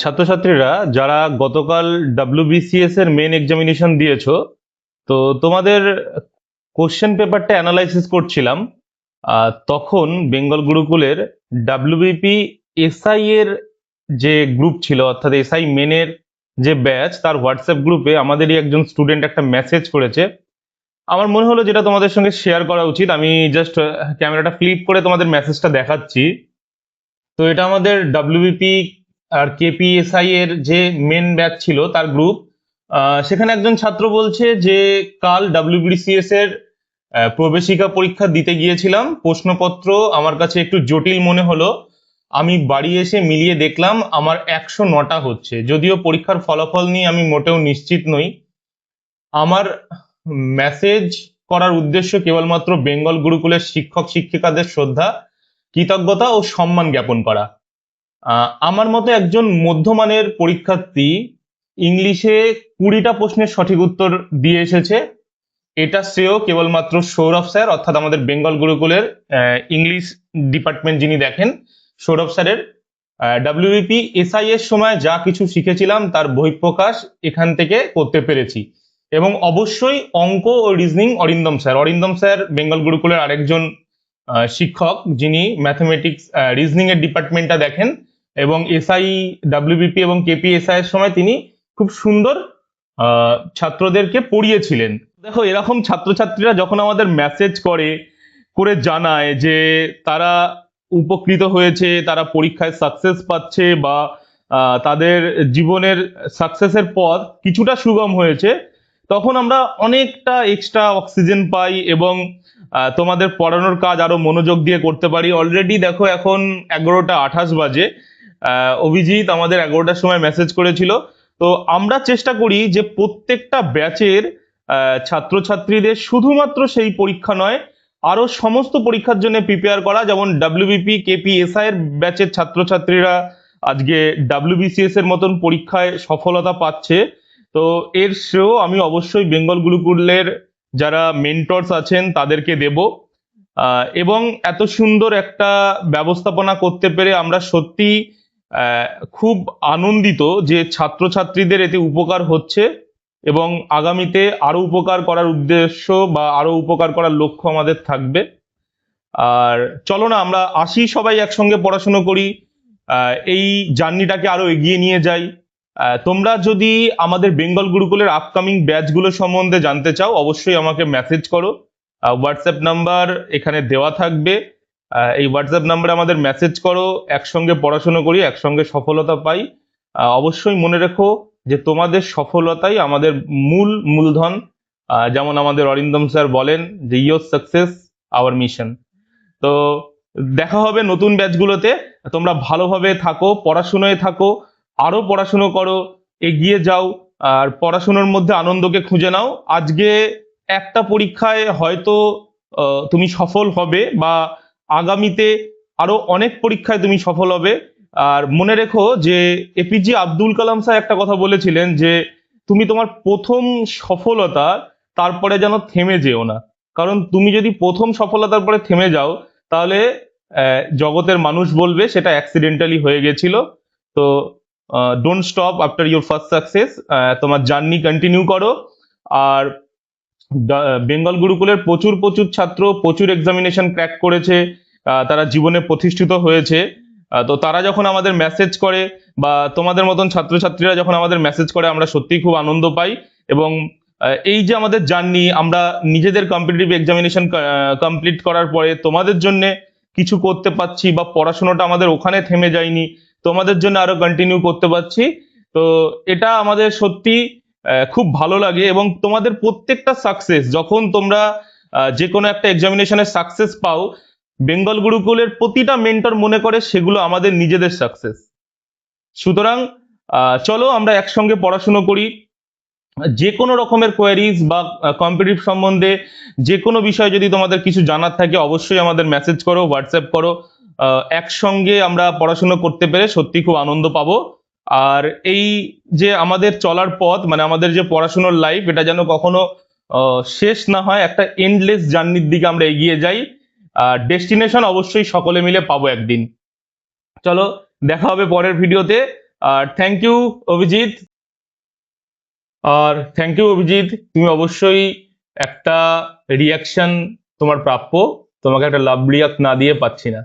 ছাত্রছাত্রীরা যারা গতকাল ডব্লিউবিসিএস এর মেন এক্সামিনেশন দিয়েছো, তো তোমাদের কোশ্চেন পেপারটা অ্যানালাইসিস করছিলাম। তখন বেঙ্গল গুরুকুলের ডাব্লিউবিপি এসআই এর যে গ্রুপ ছিল, অর্থাৎ এসআই মেনের যে ব্যাচ, তার হোয়াটসঅ্যাপ গ্রুপে আমাদেরই একজন স্টুডেন্ট একটা মেসেজ করেছে। আমার মনে হলো যেটা তোমাদের সঙ্গে শেয়ার করা উচিত। আমি জাস্ট ক্যামেরাটা ফ্লিপ করে তোমাদের মেসেজটা দেখাচ্ছি। তো এটা আমাদের ডব্লিউবিপি আর কেপিএসআই এর যে মেন ব্যাচ ছিল তার গ্রুপ। সেখানে একজন ছাত্র বলছে যে কাল ডব্লিউবিসিএস এর প্রবেশিকা পরীক্ষা দিতে গিয়েছিলাম, প্রশ্নপত্র আমার কাছে একটু জটিল মনে হলো। আমি বাড়ি এসে মিলিয়ে দেখলাম আমার 109টা হচ্ছে, যদিও পরীক্ষার ফলাফল নিয়ে আমি মোটেও নিশ্চিত নই। আমার মেসেজ করার উদ্দেশ্য কেবলমাত্র বেঙ্গল গুরুকুলের শিক্ষক শিক্ষিকাদের শ্রদ্ধা, কৃতজ্ঞতা ও সম্মান জ্ঞাপন করা। আমার মতো একজন মধ্যমানের পরীক্ষার্থী ইংলিশে 20টা প্রশ্নের সঠিক উত্তর দিয়ে এসেছে। এটা শ্রেয় কেবলমাত্র সৌরভ স্যার, অর্থাৎ আমাদের বেঙ্গল গুরুকুলের ইংলিশ ডিপার্টমেন্ট যিনি দেখেন, সৌরভ স্যারের। ডাব্লিউবিপি এসআই এর সময় যা কিছু শিখেছিলাম তার বহিঃপ্রকাশ এখান থেকে করতে পেরেছি। এবং অবশ্যই অঙ্ক ও রিজনিং অরিন্দম স্যার বেঙ্গল গুরুকুলের আরেকজন শিক্ষক, যিনি ম্যাথমেটিক্স রিজনিং এর ডিপার্টমেন্টটা দেখেন, এবং এসআই ডাব্লিউবিপি এবং কেপিএসআই এর সময় তিনি খুব সুন্দর ছাত্রদেরকে পড়িয়েছিলেন। দেখো, এরকম ছাত্রছাত্রীরা যখন আমাদের মেসেজ করে করে জানায় যে তারা উপকৃত হয়েছে, তারা পরীক্ষায় সাকসেস পাচ্ছে, বা তাদের জীবনের সাকসেসের পথ কিছুটা সুগম হয়েছে, তখন আমরা অনেকটা এক্সট্রা অক্সিজেন পাই এবং তোমাদের পড়ানোর কাজ আরো মনোযোগ দিয়ে করতে পারি। অলরেডি দেখো এখন 11টা 28 বাজে। অভিজিৎ আমাদের 11টার সময় মেসেজ করেছিল। তো আমরা চেষ্টা করি যে প্রত্যেকটা ব্যাচের ছাত্রছাত্রীদের শুধুমাত্র সেই পরীক্ষা নয়, আরো সমস্ত পরীক্ষার জন্য প্রিপেয়ার করা। যেমন ডাব্লিউবিপি কেপিএসআই এর ব্যাচের ছাত্রছাত্রীরা আজকে ডাব্লিউবিসিএস এর মতন পরীক্ষায় সফলতা পাচ্ছে, তো এর শ্রেয় আমি অবশ্যই বেঙ্গল গুরুকুলের যারা মেন্টরস আছেন তাদেরকে দেব। এবং এত সুন্দর একটা ব্যবস্থাপনা করতে পেরে আমরা সত্যি আহ, খুব আনন্দিত যে ছাত্রছাত্রীদের এতে উপকার হচ্ছে, এবং আগামীতে আরো উপকার করার উদ্দেশ্য বা আরো উপকার করার লক্ষ্য আমাদের থাকবে। আর চলো না আমরা আসি, সবাই একসঙ্গে পড়াশুনো করি, এই জার্নিটাকে আরো এগিয়ে নিয়ে যাই। তোমরা যদি আমাদের বেঙ্গল গুরুকুলের আপকামিং ব্যাচগুলো সম্বন্ধে জানতে চাও, অবশ্যই আমাকে মেসেজ করো। হোয়াটসঅ্যাপ নাম্বার এখানে দেওয়া থাকবে। এই হোয়াটসঅ্যাপ নাম্বারে আমাদের মেসেজ করো, একসঙ্গে পড়াশুনো করি, একসঙ্গে সফলতা পাই। অবশ্যই মনে রেখো যে তোমাদের সফলতাই আমাদের মূলধন। যেমন আমাদের অরিন্দম স্যার বলেন যে ইয়োর সাকসেস আওয়ার মিশন। তো দেখা হবে নতুন ব্যাচগুলোতে। তোমরা ভালোভাবে থাকো, পড়াশুনোয় থাকো, আরো পড়াশুনো করো, এগিয়ে যাও, আর পড়াশুনোর মধ্যে আনন্দকে খুঁজে নাও। আজকে একটা পরীক্ষায় হয়তো তুমি সফল হবে, বা আগামীতে আরো অনেক পরীক্ষায় তুমি সফল হবে। আর মনে রেখো যে এপিজে আব্দুল কালাম স্যার একটা কথা বলেছিলেন যে তুমি তোমার প্রথম সফলতা, তারপরে যেন থেমে যেও না। কারণ তুমি যদি প্রথম সফলতার পরে থেমে যাও, তাহলে জগতের মানুষ বলবে সেটা অ্যাক্সিডেন্টালি হয়ে গেছিল। তো don't stop after your first success. তোমার জার্নি কন্টিনিউ করো। আর বেঙ্গল গুরুকুলের প্রচুর প্রচুর ছাত্র প্রচুর এক্সামিনেশন ক্র্যাক করেছে, তারা জীবনে প্রতিষ্ঠিত হয়েছে। তো তারা যখন আমাদের মেসেজ করে, বা তোমাদের মতন ছাত্রছাত্রীরা যখন আমাদের মেসেজ করে, আমরা সত্যিই খুব আনন্দ পাই। এবং এই যে আমাদের জার্নি, আমরা নিজেদের কম্পিটিটিভ এক্সামিনেশন কমপ্লিট করার পরে তোমাদের জন্য কিছু করতে পারছি, বা পড়াশোনাটা আমাদের ওখানে থেমে যায়নি, তোমাদের জন্য আরো কন্টিনিউ করতে পারছি। তো এটা আমাদের সত্যি খুব ভালো লাগে। এবং তোমাদের প্রত্যেকটা সাকসেস, যখন তোমরা যে কোনো একটা এক্সামিনেশনে সাকসেস পাও, বেঙ্গল গুরুকুলের প্রতিটা মেন্টর মনে করে সেগুলো আমাদের নিজেদের সাকসেস। সুতরাং চলো আমরা একসঙ্গে পড়াশুনো করি। যে কোনো রকমের কোয়ারিজ বা কম্পিটিটিভ সম্বন্ধে যে কোনো বিষয় যদি তোমাদের কিছু জানার থাকে, অবশ্যই আমাদের মেসেজ করো, হোয়াটসঅ্যাপ করো। একসঙ্গে আমরা পড়াশুনো করতে পেরে সত্যি খুব আনন্দ পাবো। আর এই যে আমাদের চলার পথ, মানে আমাদের যে পড়াশুনোর লাইফ, এটা যেন কখনো শেষ না হয়, একটা এন্ডলেস জার্নির দিকে আমরা এগিয়ে যাই। আর ডেস্টিনেশন অবশ্যই সকলে মিলে পাবো একদিন। চলো, দেখা হবে পরের ভিডিওতে। আর থ্যাংক ইউ অভিজিৎ। অভিজিৎ, তুমি অবশ্যই একটা রিয়াকশন তোমার প্রাপ্য, তোমাকে একটা লাভ রিয়াক্ট না দিয়ে পাচ্ছি না।